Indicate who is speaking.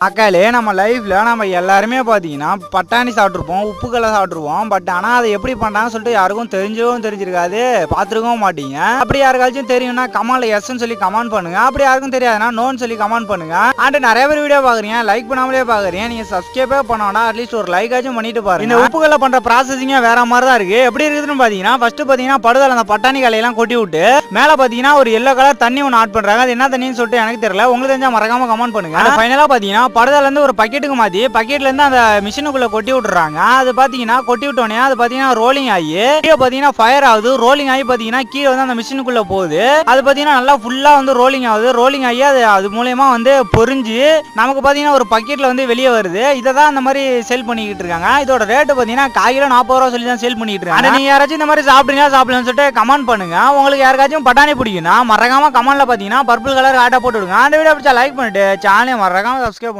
Speaker 1: அக்காலே நம்ம லைஃப்ல நம்ம எல்லாருமே பார்த்தீங்கன்னா பட்டாணி சாப்பிட்ருப்போம், உப்புக்கல்லை சாப்பிட்ருப்போம். பட் ஆனால் அதை எப்படி பண்ணுறாங்கன்னு சொல்லிட்டு யாருக்கும் தெரிஞ்சிருக்காது, பார்த்துருக்கவும் மாட்டீங்க. அப்படி யாருக்காச்சும் தெரியும்னா கமெண்ட்ல எஸ்ன்னு சொல்லி கமெண்ட் பண்ணுங்க. அப்படி யாருக்கும் தெரியாதுன்னா நோன்னு சொல்லி கமெண்ட் பண்ணுங்க. அண்ட் நிறைய பேர் வீடியோ பார்க்குறீங்க, லைக் பண்ணாமலே பார்க்குறீங்க. நீங்கள் சப்ஸ்கிரைபே பண்ணோம்னா அட்லீஸ்ட் ஒரு லைக் ஆச்சும் பண்ணிட்டு பாருங்க. இந்த உப்புக்கல்லை பண்ணுற ப்ராசஸிங்கே வேற மாதிரி தான் இருக்கு. எப்படி இருக்குதுன்னு பார்த்தீங்கன்னா ஃபர்ஸ்ட் பார்த்தீங்கன்னா படுதல் அந்த பட்டாணி கலையெல்லாம் கொட்டி விட்டு மேலே பார்த்தீங்கன்னா ஒரு எல்லோ கலர் தண்ணி ஒன்று ஆட் பண்ணுறாங்க. அது என்ன தண்ணின்னு சொல்லிட்டு எனக்கு தெரியல, உங்களுக்கு தெரிஞ்சா மறக்காம கமெண்ட் பண்ணுங்க. ஃபைனலாக பார்த்தீங்கன்னா படுதல இருந்து ஒரு பக்கெட்டுக்கு மாத்தி பக்கெட்ல இருந்து அந்த மிஷினுக்குள்ள கொட்டி விட்டுறாங்க. அது பாத்தீங்கன்னா கொட்டி விட்டோனே அது பாத்தீங்கன்னா ரோலிங் ஆகி கீழே பாத்தீங்கன்னா ஃபயர் ஆகுது. ரோலிங் ஆகி பாத்தீங்கன்னா கீழே வந்து அந்த மிஷினுக்குள்ள போகுது. அது பாத்தீங்கன்னா நல்லா ஃபுல்லா வந்து ரோலிங் ஆகுது. ரோலிங் ஆகி அது மூலமா வந்து பொரிஞ்சு நமக்கு பாத்தீங்கன்னா ஒரு பக்கெட்ல வந்து வெளியே வருது. இதை தான் அந்த மாதிரி சேல் பண்ணிக்கிட்டு இருக்காங்க. இதோட ரேட்டு பாத்தீங்கன்னா காய்கிலோ 40 ரூபா சொல்லி தான் சேல் பண்ணிட்டு இருக்காங்க. நீங்க யாராச்சும் இந்த மாதிரி சாப்பிடுங்க சாப்பிடலன்னு சொல்லிட்டு கமெண்ட் பண்ணுங்க. உங்களுக்கு யாருக்காச்சும் பட்டாணி பிடிக்கும்னா மறக்காம கமெண்ட்ல பாத்தீங்கன்னா பர்பிள் கலர் ஆட்டை போட்டு விடுங்க. அந்த வீடியோ பிடிச்சா லைக் பண்ணிட்டு சேனலை மறக்காம சப்ஸ்கிரைப்